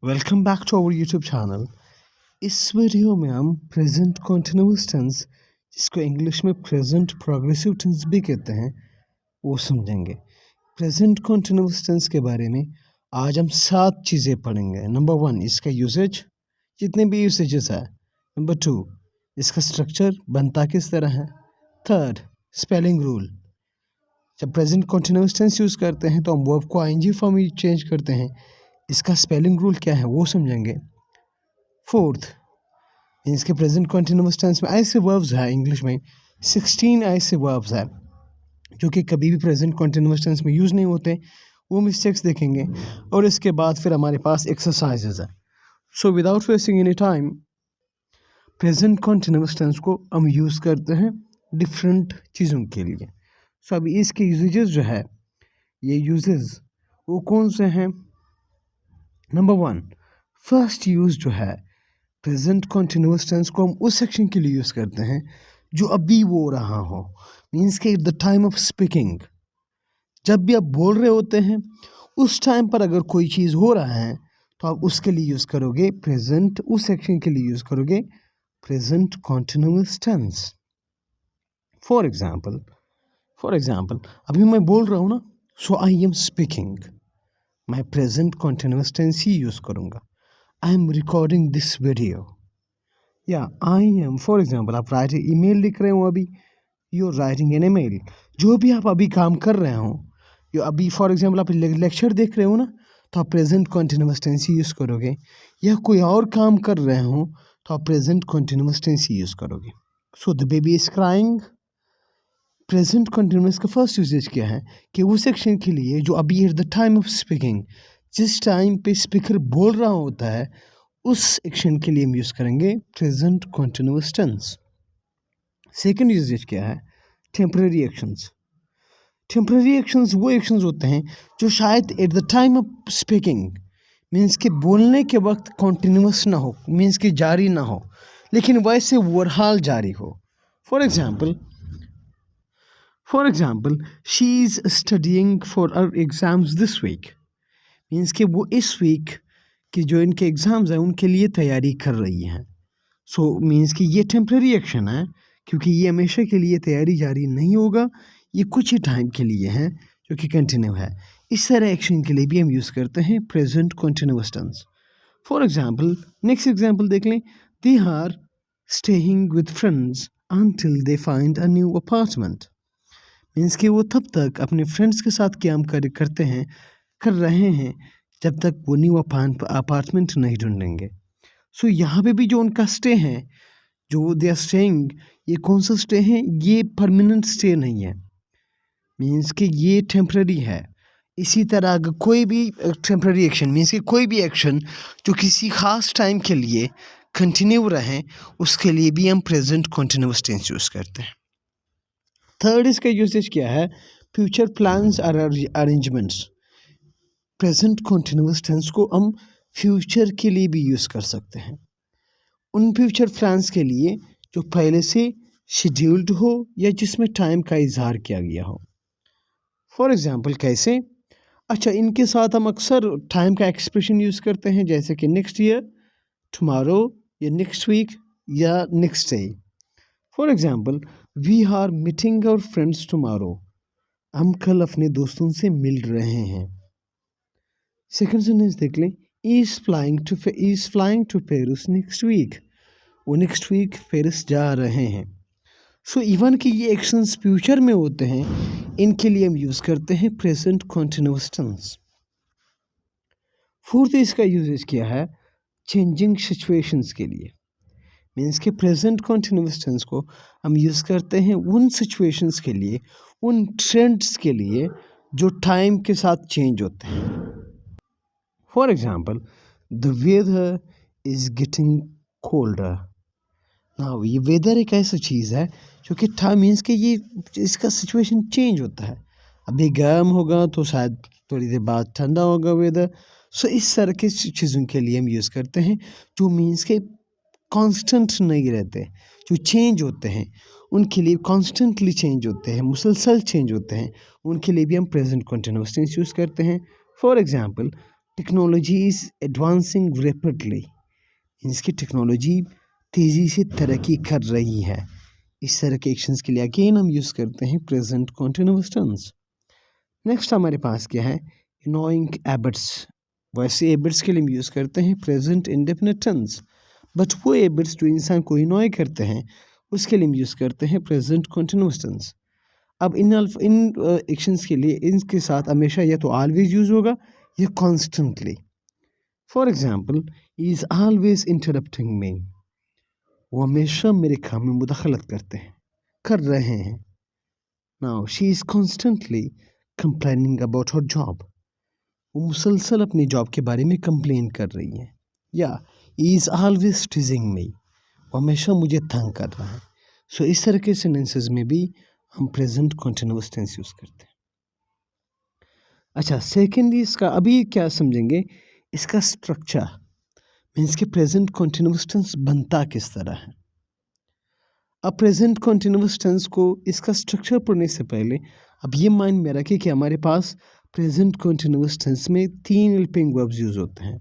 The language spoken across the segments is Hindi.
Welcome back to our YouTube channel. इस वीडियो में हम प्रेजेंट कंटिन्यूअस टेंस, जिसको इंग्लिश में प्रेजेंट प्रोग्रेसिव टेंस भी कहते हैं, वो समझेंगे। प्रेजेंट कंटिन्यूअस टेंस के बारे में आज हम 7 चीज़ें पढ़ेंगे। नंबर 1, इसका यूसेज, जितने भी यूसेजेस है। नंबर 2, इसका स्ट्रक्चर बनता किस तरह है। Third, spelling rule. जब प्रेजेंट कंटिन्यूअस टेंस यूज़ करते हैं तो हम वर्ब को आईएनजी फॉर्म में चेंज करते हैं, इसका स्पेलिंग रूल क्या है वो समझेंगे। फोर्थ, इसके प्रेजेंट कंटिन्यूअस टेंस में ऐसे वर्ब्स है, इंग्लिश में 16 ऐसे वर्ब्स है जो कि कभी भी प्रेजेंट कंटिन्यूअस टेंस में यूज़ नहीं होते, वो मिस्टेक्स देखेंगे। और इसके बाद फिर हमारे पास एक्सरसाइजेज है। So without wasting any time, present continuous tense को हम यूज़ करते हैं डिफरेंट चीज़ों के लिए। सो अभी इसके यूजेज जो है, ये यूजेज वो कौन से हैं। नंबर 1, फर्स्ट यूज़ जो है प्रेजेंट कंटिन्यूअस टेंस को हम उस सेक्शन के लिए यूज़ करते हैं जो अभी हो रहा हो। मीन्स के eight the time of speaking, जब भी आप बोल रहे होते हैं उस टाइम पर अगर कोई चीज़ हो रहा है तो आप उसके लिए यूज़ करोगे प्रेजेंट, उस सेक्शन के लिए यूज़ करोगे present continuous tense. For example अभी मैं बोल रहा हूँ ना, सो आई एम स्पीकिंग, मैं प्रेजेंट कंटिन्यूअस टेंस ही यूज़ करूँगा। I am recording this video, या आई एम, फॉर एग्जाम्पल आप राइटिंग ईमेल लिख रहे हो, अभी you are writing an email. जो भी आप अभी काम कर रहे हो, यो अभी फॉर एग्जाम्पल आप लेक्चर देख रहे हो ना, तो आप प्रेजेंट कंटिन्यूअस टेंस ही यूज़ करोगे। या कोई और काम कर रहे हो तो आप प्रेजेंट कंटिन्यूअस टेंस ही यूज़ करोगे। So the baby is crying, present continuous का फर्स्ट यूजेज क्या है कि वो सेक्शन के लिए जो अभी eight the time of speaking, जिस टाइम पे स्पीकर बोल रहा होता है, उस एक्शन के लिए हम यूज़ करेंगे present continuous tense. Second usages क्या है, टेम्परेरी एक्शंस। टेम्परेरी एक्शंस वो एक्शंस होते हैं जो शायद at the time of speaking, means के बोलने के वक्त कंटिन्यूअस ना हो, मीन्स कि जारी ना हो, लेकिन वैसे वरहाल जारी हो। For example she is studying for our exams this week, means कि वो इस वीक कि जो इनके एग्ज़ाम्स हैं उनके लिए तैयारी कर रही हैं। सो मीन्स कि ये टेम्परेरी एक्शन है, क्योंकि ये हमेशा के लिए तैयारी जारी नहीं होगा, ये कुछ ही टाइम के लिए है जो कि कंटिन्यू है। इस तरह एक्शन के लिए भी हम यूज़ करते हैं present continuous tense. For example next example देख लें, they are staying with friends until they find a new apartment, means कि वो तब तक अपने फ्रेंड्स के साथ काम कर रहे हैं जब तक वो न्यू अपार्टमेंट नहीं ढूंढेंगे। सो यहाँ पे भी जो उनका स्टे है, जो दे आर स्टेइंग, ये कौन सा स्टे है, ये परमानेंट स्टे नहीं है, मीन्स कि ये टेम्पररी है। इसी तरह अगर कोई भी टेम्पररी एक्शन, मीन्स कि कोई भी एक्शन जो किसी खास टाइम के लिए कंटिन्यू रहे, उसके लिए भी हम प्रेजेंट कंटिन्यूअस टेंस यूज़ करते हैं। थर्ड इसका यूसेज क्या है, फ्यूचर प्लान्स और अरेंजमेंट्स। प्रेजेंट कंटिन्यूअस टेंस को हम फ्यूचर के लिए भी यूज़ कर सकते हैं, उन फ्यूचर प्लान्स के लिए जो पहले से शेड्यूल्ड हो या जिसमें टाइम का इजहार किया गया हो। फॉर एग्जांपल कैसे, अच्छा इनके साथ हम अक्सर टाइम का एक्सप्रेशन यूज़ करते हैं, जैसे कि नेक्स्ट ईयर, टुमारो, या नेक्स्ट वीक, या next day. For example we are meeting our friends tomorrow, हम कल अपने दोस्तों से मिल रहे हैं। सेकेंड सेंटेंस देख लें, is flying to Paris next week, वो नेक्स्ट वीक पेरिस जा रहे हैं। सो इवन कि ये एक्शंस फ्यूचर में होते हैं, इनके लिए हम यूज़ करते हैं प्रेजेंट कंटिन्यूअस टेंस। फोर्थ इसका यूजेज क्या है, चेंजिंग सिचुएशंस के लिए, मीन्स के प्रेजेंट कंटिन्यूअस टेंस को हम यूज़ करते हैं उन सिचुएशंस के लिए, उन ट्रेंड्स के लिए जो टाइम के साथ चेंज होते हैं। For example the weather is getting colder. ना ये वेदर एक ऐसी चीज़ है जो कि टाइम, मीन्स कि ये इसका सिचुएशन चेंज होता है, अभी गर्म होगा तो शायद थोड़ी देर बाद ठंडा होगा वेदर। सो इस तरह की चीज़ों के लिए हम यूज़ करते हैं जो मीन्स के कांस्टेंट नहीं रहते, जो चेंज होते हैं, उनके लिए कॉन्स्टेंटली चेंज होते हैं, मुसलसल चेंज होते हैं, उनके लिए भी हम प्रेजेंट कंटिन्यूअस टेंस यूज़ करते हैं। For example technology is advancing rapidly, इसकी टेक्नोलॉजी तेज़ी से तरक्की कर रही है। इस तरह के एक्शंस के लिए अगेन हम यूज़ करते हैं प्रेजेंट कॉन्टिन्यूअस टेंस। नेक्स्ट हमारे पास क्या है, अनोइंग हैबिट्स। वैसे हैबिट्स के लिए हम यूज़ करते हैं प्रेजेंट इंडेफिनिट टेंस, बट वो हैबिट्स जो इंसान को इनोय करते हैं उसके लिए हम यूज़ करते हैं प्रेजेंट कॉन्टिन्यूअस टेंस। अब इन एक्शंस के लिए इनके साथ हमेशा या तो ऑलवेज यूज़ होगा या constantly. For example, he is always interrupting me, वो हमेशा मेरे काम में मुदाखलत कर रहे हैं। Now she is constantly complaining about her job, वो मुसलसल अपनी जॉब के बारे में कंप्लेन कर रही है। या ही इज़ ऑलवेज टीजिंग मी, वो हमेशा मुझे तंग कर रहा है। सो इस तरह के सेंटेंसेस में भी हम प्रेजेंट कॉन्टिन्यूअस टेंस यूज़ करते हैं। अच्छा, सेकेंडली इसका अभी क्या समझेंगे, इसका स्ट्रक्चर मीन्स के प्रेजेंट कॉन्टिन्यूअस टेंस बनता किस तरह है। अब प्रेजेंट कॉन्टिन्यूअस टेंस को इसका स्ट्रक्चर पढ़ने से पहले अब ये माइंड में रखें कि हमारे पास प्रेजेंट कॉन्टिन्यूअस टेंस में 3 हेल्पिंग वर्ब्स यूज़ होते हैं।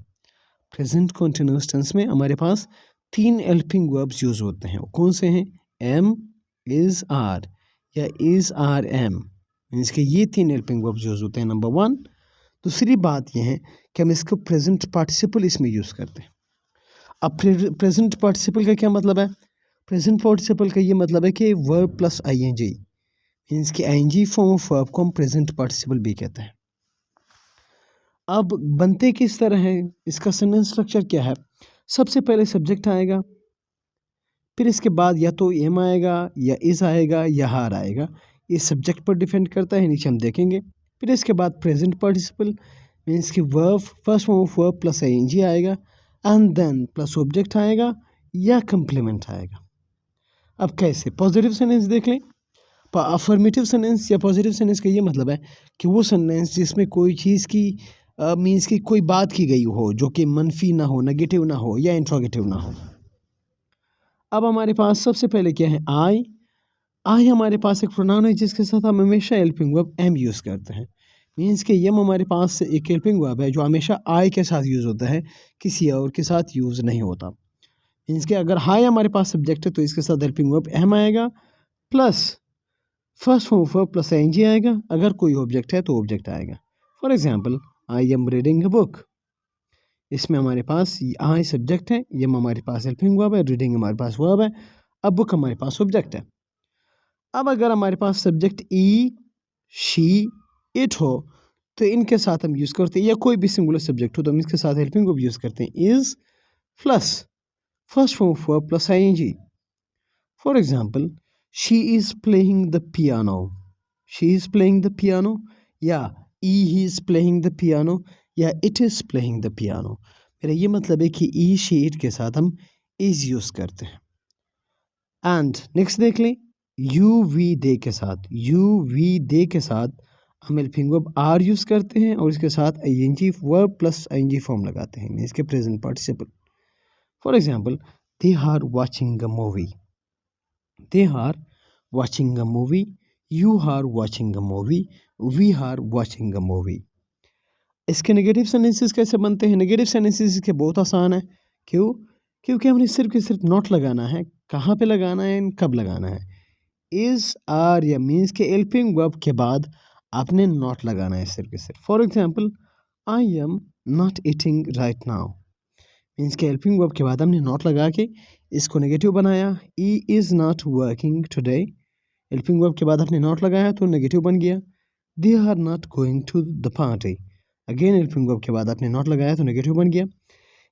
प्रेजेंट कॉन्टिन्यूअस टेंस में हमारे पास 3 हेल्पिंग वर्ब्स यूज़ होते हैं। कौन से हैं, एम, इज़, आर या इज़, आर, एम, मीन्स के ये 3 हेल्पिंग वर्ब्स यूज़ होते हैं, नंबर 1। दूसरी बात यह है कि हम इसको प्रेजेंट पार्टिसिपल इसमें यूज़ करते हैं। अब प्रेजेंट पार्टिसिपल का क्या मतलब है, प्रेजेंट पार्टिसिपल का ये मतलब है कि वर्ब प्लस आईएनजी, मीन्स कि आईएनजी फॉर्म ऑफ वर्ब को हम प्रेजेंट पार्टिसिपल भी कहते हैं। अब बनते किस तरह है, इसका सेंटेंस स्ट्रक्चर क्या है, सबसे पहले सब्जेक्ट आएगा, फिर इसके बाद या तो एम आएगा या इज़ आएगा या हार आएगा, ये सब्जेक्ट पर डिपेंड करता है, नीचे हम देखेंगे। फिर इसके बाद प्रेजेंट पार्टिसिपल मीन्स कि verb first form of verb plus I N G आएगा एंड देन प्लस ऑब्जेक्ट आएगा या कंप्लीमेंट आएगा। अब कैसे, पॉजिटिव सेंटेंस देख लें। अफर्मेटिव सेंटेंस या पॉजिटिव सेंटेंस का ये मतलब है कि वो सेंटेंस जिसमें कोई चीज़ की मीन्स कि कोई बात की गई हो जो कि मनफी ना हो, नेगेटिव ना हो या इंट्रोगेटिव ना हो। अब हमारे पास सबसे पहले क्या है, आई हमारे पास एक प्रोनाउन है जिसके साथ हम हमेशा हेल्पिंग वर्ब एम यूज़ करते हैं। मीन्स कि यम हमारे पास एक हेल्पिंग वर्ब है जो हमेशा आई के साथ यूज़ होता है, किसी और के साथ यूज़ नहीं होता। मीन्स कि अगर हाई हमारे पास सब्जेक्ट है तो इसके साथ हेल्पिंग वर्ब एम आएगा plus first form of verb plus I N G आएगा, अगर कोई ऑब्जेक्ट है तो ऑब्जेक्ट आएगा। For example, I am reading a book, इसमें हमारे पास आई सब्जेक्ट है, यम हमारे पास हेल्पिंग वर्ब है, रीडिंग हमारे पास वर्ब है, अब बुक हमारे पास ऑब्जेक्ट है। अब अगर हमारे पास सब्जेक्ट ई, शी, इट हो तो इनके साथ हम यूज़ करते हैं, या कोई भी सिंगुलर सब्जेक्ट हो तो हम इसके साथ हेल्पिंग वर्ब यूज़ करते हैं, is plus first form of verb plus ING. For example, she is playing the piano, she is playing the piano, या he is playing the piano, या it is playing the piano. मेरा ये मतलब है कि ई, शी, इट के साथ हम इज़ यूज़ करते हैं। एंड नेक्स्ट देख लें, यू, वी, दे के साथ, यू, वी, दे के साथ हम हेल्पिंग वर्ब आर यूज़ करते हैं और इसके साथ I N G verb plus I N G form लगाते हैं, मीन्स के present participle. For example, they are watching a movie, they are watching a movie, you are watching a movie, we are watching a movie। इसके नेगेटिव सेंटेंसेस कैसे बनते हैं, नेगेटिव सेंटेंसेस इसके बहुत आसान है। क्यों, क्योंकि हमने सिर्फ नॉट लगाना है, कहाँ पे लगाना है, कब लगाना है। इज़, आर या मीन्स के हेल्पिंग वर्ब के बाद आपने नॉट लगाना है सिर्फ। For example, I am not eating right now, means के हेल्पिंग वर्ब के बाद हमने नॉट लगा के इसको नेगेटिव बनाया। He is not working today, helping verb के बाद आपने नॉट लगाया तो नेगेटिव बन गया। They are not going to the party, again helping verb के बाद आपने नॉट लगाया तो नेगेटिव बन गया।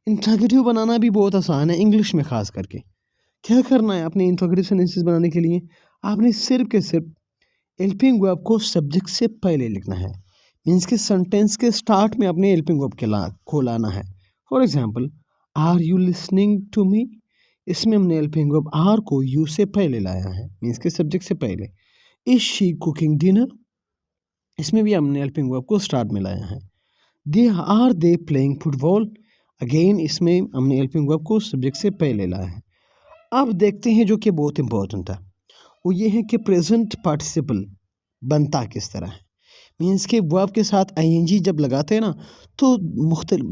इंट्रोगेटिव बनाना भी बहुत आसान है, इंग्लिश में खास करके। क्या करना है अपने इंट्रोगेटिव सेंटेंसेस बनाने के लिए, आपने सिर्फ हेल्पिंग वर्ब को सब्जेक्ट से पहले लिखना है, मीन्स के सेंटेंस के स्टार्ट में अपने हेल्पिंग वर्ब को लाना है। For example, are you listening to me, इसमें हमने हेल्पिंग वर्ब आर को यू से पहले लाया है, मीन्स के सब्जेक्ट से पहले। इज शी कुकिंग डिनर, इसमें भी हमने हेल्पिंग वर्ब को स्टार्ट में लाया है। दे प्लेइंग फुटबॉल, अगेन इसमें हमने हेल्पिंग वर्ब को सब्जेक्ट से पहले लाया है। अब देखते हैं जो कि बहुत इंपॉर्टेंट है, वो ये है कि प्रेजेंट पार्टिसिपल बनता किस तरह है। मीन्स के वर्ब के साथ आईएनजी जब लगाते हैं ना तो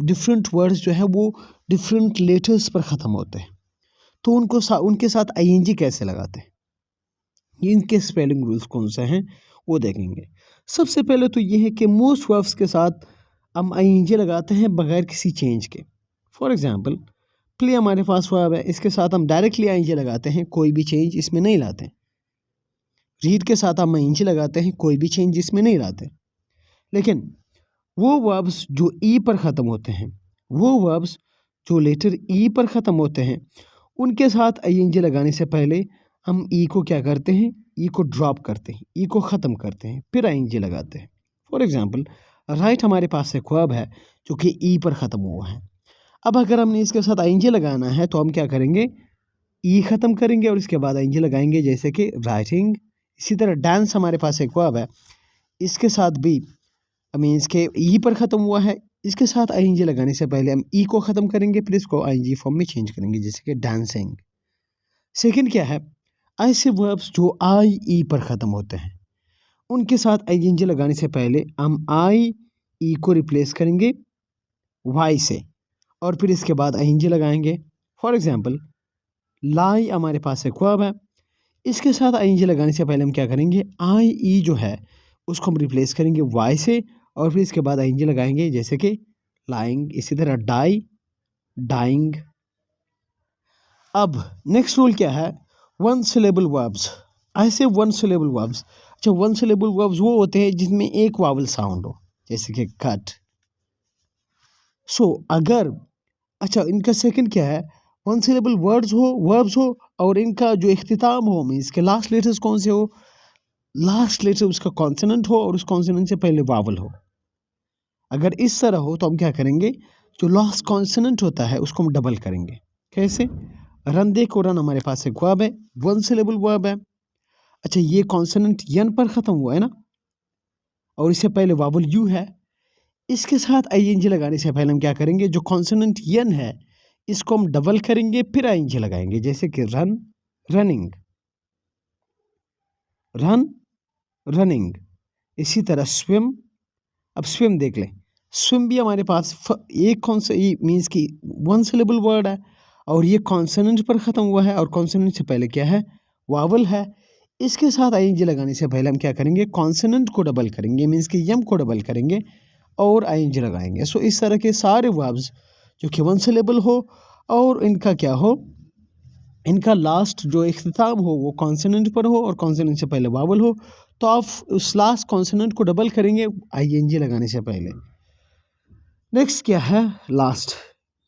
डिफरेंट वर्ड्स जो है वो डिफरेंट लेटर्स पर ख़त्म होते हैं, तो उनके साथ आईएनजी कैसे लगाते हैं, इनके स्पेलिंग रूल्स कौन से हैं वो देखेंगे। सबसे पहले तो ये है कि मोस्ट वर्ब्स के साथ हम आईएनजी लगाते हैं बगैर किसी चेंज के। फॉर एग्जांपल प्ले हमारे पास वर्ब है, इसके साथ हम डायरेक्टली आईएनजी लगाते हैं, कोई भी चेंज इसमें नहीं लाते। रीड के साथ हम आईएनजी लगाते हैं, कोई भी चेंज इसमें नहीं लाते। लेकिन वो वर्ब्स जो ई पर ख़त्म होते हैं, वो वर्ब्स जो लेटर ई पर ख़त्म होते हैं, उनके साथ आईएनजी लगाने से पहले हम ई को क्या करते हैं, ई को ड्रॉप करते हैं, ई को ख़त्म करते हैं, फिर आईएनजी लगाते हैं। फॉर एग्जांपल राइट हमारे पास एक वर्ब है जो कि ई पर ख़त्म हुआ है। अब अगर हमने इसके साथ आईएनजी लगाना है तो हम क्या करेंगे, ई ख़त्म करेंगे और इसके बाद आईएनजी लगाएंगे, जैसे कि राइटिंग। इसी तरह डांस हमारे पास एक वर्ब है, इसके साथ भी मीन्स के ई पर ख़त्म हुआ है, इसके साथ आईएनजी लगाने से पहले हम ई को ख़त्म करेंगे, फिर इसको आईएनजी फॉर्म में चेंज करेंगे, जैसे कि डांसिंग। सेकंड क्या है, ऐसे वर्ब्स जो आई ई पर ख़त्म होते हैं, उनके साथ आईएनजी लगाने से पहले हम आई ई को रिप्लेस करेंगे वाई से और फिर इसके बाद आईएनजी लगाएंगे। फॉर एग्जांपल लाई हमारे पास एक वर्ब है, इसके साथ आईएनजी लगाने से पहले हम क्या करेंगे, आई ई जो है उसको हम रिप्लेस करेंगे वाई से और फिर इसके बाद आईएनजी लगाएंगे, जैसे कि लाइंग। इसी तरह डाई, डाइंग। अब नेक्स्ट रूल क्या है, वन सिलेबल वर्ब्स। ऐसे वन सिलेबल वर्ब्स, अच्छा वन सिलेबल वर्ब्स वो होते हैं जिसमें एक वावल साउंड हो, जैसे कि कट। अगर अच्छा इनका सेकंड क्या है, वन सिलेबल वर्ब्स हो और इनका जो इख्तिताम हो, मीन्स के लास्ट लेटर्स कौन से हो, लास्ट लेटर उसका कॉन्सोनेंट हो और उस कॉन्सोनेंट से पहले वावल हो। अगर इस तरह हो तो हम क्या करेंगे, जो लास्ट कॉन्सोनेंट होता है उसको हम डबल करेंगे। कैसे, रन देखो, रन हमारे पास एक वर्ब है, वन सिलेबल वर्ब है। अच्छा ये कॉन्सोनेंट यन पर ख़त्म हुआ है ना और इससे पहले वावल यू है, इसके साथ आईएनजी लगाने से पहले हम क्या करेंगे, जो कॉन्सोनेंट यन है इसको हम डबल करेंगे फिर आईएनजी लगाएंगे, जैसे कि रन, रनिंग, रन, रनिंग। इसी तरह स्विम। अब स्विम देख लें, स्विम भी हमारे पास एक कौन सा मीन्स की वन सिलेबल वर्ड है और ये कॉन्सोनेंट पर ख़त्म हुआ है और कॉन्सोनेंट से पहले क्या है, वावल है। इसके साथ आईएनजी लगाने से पहले हम क्या करेंगे, कॉन्सोनेंट को डबल करेंगे, मीन्स कि यम को डबल करेंगे और आईएनजी लगाएंगे। इस तरह के सारे वर्ब्स जो कि वन सिलेबल हो और इनका क्या हो, इनका लास्ट जो इख्तिताम हो वो कॉन्सोनेंट पर हो और कॉन्सोनेंट से पहले वावल हो, तो आप उस लास्ट कॉन्सोनेंट को डबल करेंगे आईएनजी लगाने से पहले। नेक्स्ट क्या है, लास्ट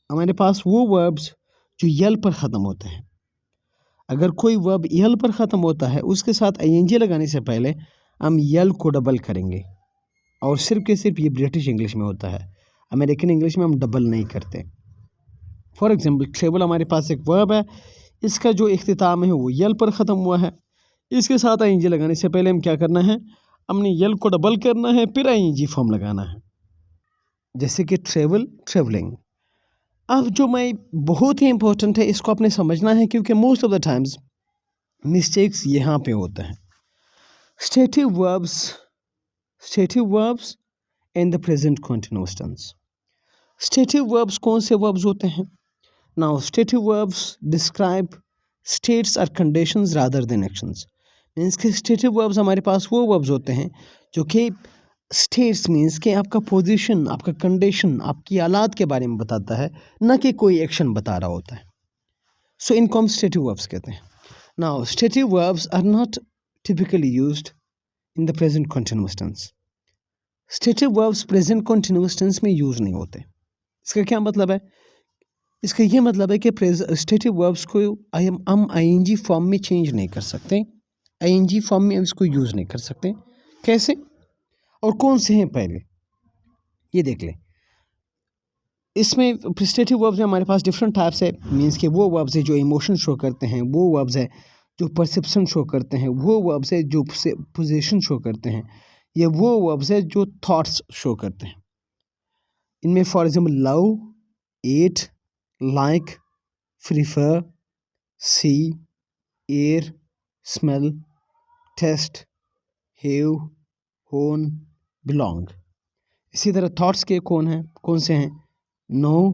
हमारे पास वो वर्ब्स जो यल पर ख़त्म होते हैं। अगर कोई वर्ब यल पर ख़त्म होता है उसके साथ आईएनजी लगाने से पहले हम यल को डबल करेंगे और सिर्फ के सिर्फ ये ब्रिटिश इंग्लिश में होता है, अमेरिकन इंग्लिश में हम डबल नहीं करते। फॉर एग्जांपल ट्रेवल हमारे पास एक वर्ब है, इसका जो इख्तिताम है वो यल पर ख़त्म हुआ है, इसके साथ आईएनजी लगाने से पहले हम क्या करना है, हमने यल को डबल करना है फिर आईएनजी फॉर्म लगाना है, जैसे कि ट्रेवल, ट्रेवलिंग। अब जो मैं बहुत ही इंपॉर्टेंट है, इसको आपने समझना है क्योंकि most of the times mistakes यहाँ पे होते हैं। Stative verbs in the present continuous tense. Stative verbs कौन से वर्ब्स होते हैं, now stative verbs describe states और conditions rather than actions. Means के स्टेटिव वर्ब्स हमारे पास वो वर्ब्स होते हैं जो कि स्टेट्स मीन्स के आपका पोजीशन, आपका कंडीशन, आपकी हालात के बारे में बताता है, न कि कोई एक्शन बता रहा होता है। इनको हम स्टेटिव वर्ब्स कहते हैं। Now stative verbs are not typically used in the present continuous tense. Stative verbs present continuous tense में यूज नहीं होते। इसका क्या मतलब है, इसका ये मतलब है कि स्टेटिव वर्ब्स को हम आईएनजी फॉर्म में चेंज नहीं कर सकते, आईएनजी फॉर्म में इसको यूज़ नहीं कर सकते। कैसे और कौन से हैं, पहले ये देख लें। इसमें प्रेस्टेटिव वर्ब्स में हमारे पास डिफरेंट टाइप्स है, मीन्स के वो वर्ब्स है जो इमोशन शो करते हैं, वो वर्ब्स है जो परसेप्शन शो करते हैं, वो वर्ब्स है जो पोजीशन शो करते हैं, ये वो वर्ब्स है जो थॉट्स शो करते हैं। इनमें for example love, hate, like, prefer, see, hear, smell, taste, have, own, belong. इसी तरह थॉट्स के कौन से हैं? Know,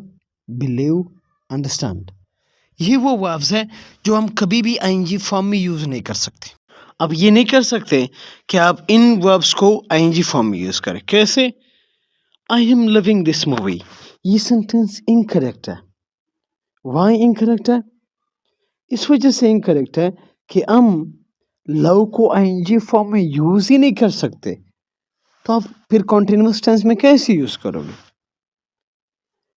believe, understand. ये वो वर्ब्स हैं जो हम कभी भी आईएनजी फॉर्म में यूज़ नहीं कर सकते। अब ये नहीं कर सकते कि आप इन वर्ब्स को आईएनजी फॉर्म में यूज़ करें। कैसे? I am loving this movie, ये सेंटेंस इनकरेक्ट है। वाई इनकरेक्ट है? इस वजह से इनकरेक्ट है कि हम लव को आईएनजी फॉर्म में यूज़ ही नहीं कर सकते, तो आप फिर कॉन्टिन्यूअस टेंस में कैसे यूज़ करोगे?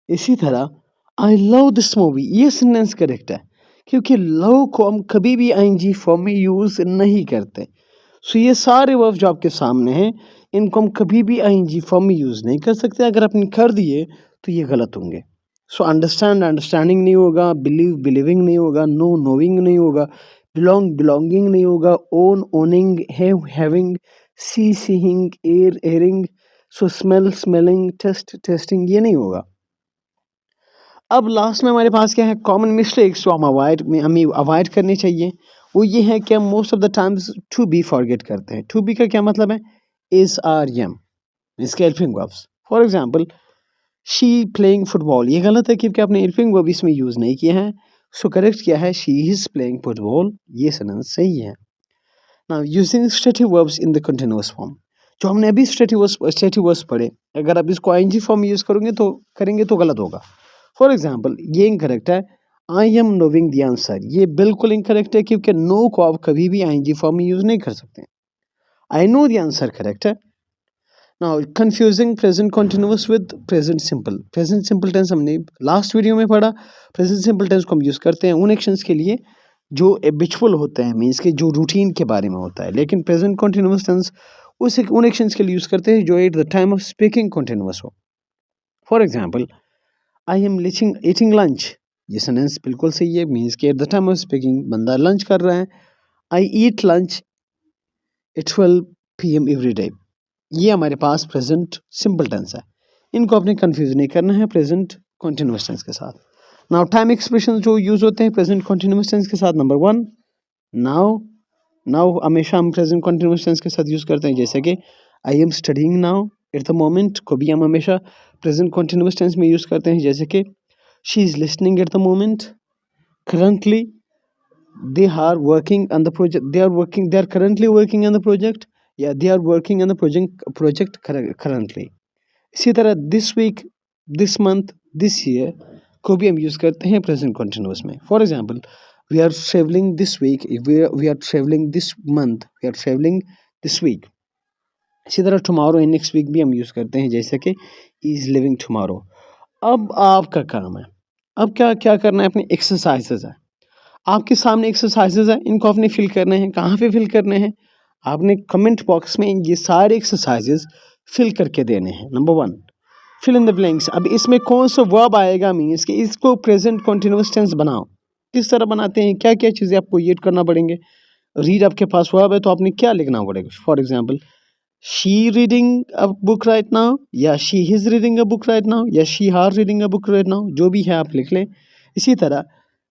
इसी तरह आई लव दिस मूवी, ये सेंटेंस करेक्ट है क्योंकि लव को हम कभी भी आईएनजी फॉर्म में यूज़ नहीं करते। सो ये सारे वर्ब जो आपके सामने हैं, इनको हम कभी भी आईएनजी फॉर्म में यूज़ नहीं कर सकते। अगर आपने कर दिए तो ये गलत होंगे। सो अंडरस्टैंड अंडरस्टैंडिंग नहीं होगा, बिलीव बिलीविंग नहीं होगा, नो नोइंग नहीं होगा, बिलोंग बिलोंगिंग नहीं होगा, own owning, have having, see seeing, hear hearing, so smell smelling, taste tasting, ये नहीं होगा। अब लास्ट में हमारे पास क्या है? कॉमन मिस्टेक्स जो हमें अवॉइड करनी चाहिए, वो ये है कि हम most of the times to be forget करते हैं। टू बी का क्या मतलब है? इज, आर, एम, इसके helping verbs. For example, she playing football, ये गलत है क्योंकि आपने हेल्पिंग वर्ब इसमें यूज नहीं किया है। सो करेक्ट क्या है? शी इज प्लेइंग फुटबॉल, ये सेंटेंस सही है। Now using stative verbs in the continuous form, जो हमने अभी स्टेटिव वर्ब्स पढ़े, अगर आप इसको आईएनजी फॉर्म में यूज करेंगे तो गलत होगा। फॉर एग्जाम्पल, ये इनकरेक्ट है, I am knowing the answer, ये बिल्कुल इनकरेक्ट है क्योंकि नो को आप कभी भी आईएनजी फॉर्म में यूज नहीं कर सकते। I know the answer correct है। Now confusing present continuous with present simple. Present simple tense हमने लास्ट वीडियो में पढ़ा। प्रेजेंट सिंपल टेंस को हम यूज करते हैं उन एक्शंस के लिए जो एबिचुअल होते हैं, मीन्स के जो रूटीन के बारे में होता है, लेकिन प्रेजेंट कंटिन्यूअस टेंस उन एक्शंस के लिए यूज करते हैं जो at the time of speaking continuous हो। For example, I am eating lunch, ये सेंटेंस बिल्कुल सही है, मीन्स कि at the time of speaking बंदा लंच कर रहा है। I eat lunch at 12 PM every day, ये हमारे पास प्रेजेंट सिंपल टेंस है। इनको आपने कंफ्यूज नहीं करना है प्रेजेंट कॉन्टिन्यूअस टेंस के साथ। नाउ टाइम एक्सप्रेशन जो यूज होते हैं प्रेजेंट कॉन्टिन्यूअस टेंस के साथ, नंबर 1 नाउ। नाउ हमेशा हम प्रेजेंट कॉन्टिन्यूअस टेंस के साथ यूज करते हैं, जैसे कि I am studying now at the moment को भी हम हमेशा प्रेजेंट कॉन्टिन्यूअस टेंस में यूज करते हैं, जैसे कि she is listening at the moment, currently they are working on the project, they are currently working on the project, या they are working on the project currently। इसी तरह this week, this month, this year को भी हम यूज करते हैं प्रेजेंट कॉन्टिन्यूअस में। For example, we are travelling this week, we are travelling this month, we are travelling this week. इसी तरह टुमारो एंड नेक्स्ट वीक भी हम यूज करते हैं, जैसे कि इज लिविंग टुमारो। अब आपका काम है, अब क्या क्या करना है? अपने एक्सरसाइजेज है, आपके सामने एक्सरसाइजेज है, इनको आपने फिल करने हैं। कहाँ पे फिल करने हैं? आपने कमेंट बॉक्स में ये सारे एक्सरसाइजेज फिल करके देने हैं। Number 1, fill in the blanks. अब इसमें कौन सा वर्ब आएगा, मीन्स कि इसको प्रेजेंट कंटीन्यूअस टेंस बनाओ। किस तरह बनाते हैं, क्या क्या चीज़ें आपको याद करना पड़ेंगे? रीड आपके पास वर्ब है तो आपने क्या लिखना पड़ेगा? For example, she reading a book right now, या she is reading a book right now, या she are reading a book right now, जो भी है आप लिख लें। इसी तरह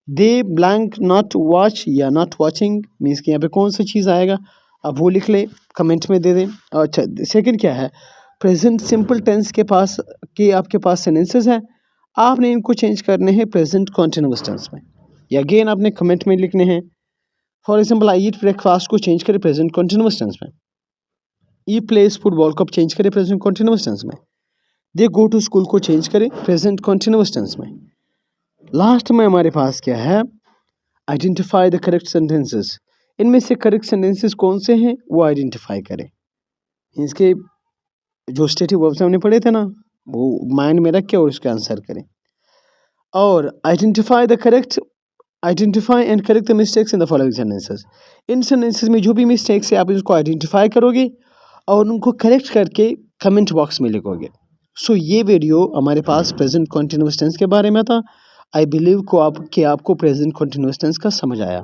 दे ब्लैंक नॉट वॉच या नॉट वॉचिंग, मीन्स कि यहाँ पे कौन सा चीज़ आएगा अब वो लिख ले, कमेंट में दे दें। अच्छा, सेकंड क्या है? प्रेजेंट सिंपल टेंस के आपके पास सेंटेंसेस हैं, आपने इनको चेंज करने हैं प्रेजेंट कॉन्टिन्यूअस टेंस में, या अगेन आपने कमेंट में लिखने हैं। For example, I eat breakfast को चेंज करें प्रेजेंट कॉन्टिन्यूअस टेंस में। ई प्लेस फुटबॉल को चेंज करें प्रेजेंट कॉन्टिन्यूअस टेंस में। दे गो टू स्कूल को चेंज करें प्रेजेंट कॉन्टिन्यूअस टेंस में। लास्ट में हमारे पास क्या है? Identify the correct sentences. इनमें से करेक्ट सेंटेंसेस कौन से हैं वो आइडेंटिफाई करें। इसके जो स्टेटिव वर्ब्स हमने पढ़े थे ना, वो माइंड में रख के और उसका आंसर करें। और identify and correct the mistakes in the following sentences. In sentences में जो भी मिस्टेक्स है आप इसको आइडेंटिफाई करोगे और उनको करेक्ट करके कमेंट बॉक्स में लिखोगे। सो ये वीडियो हमारे पास प्रेजेंट कॉन्टिन्यूअस टेंस के बारे में था। आई बिलीव आपको प्रेजेंट कॉन्टिन्यूअस टेंस का समझ आया।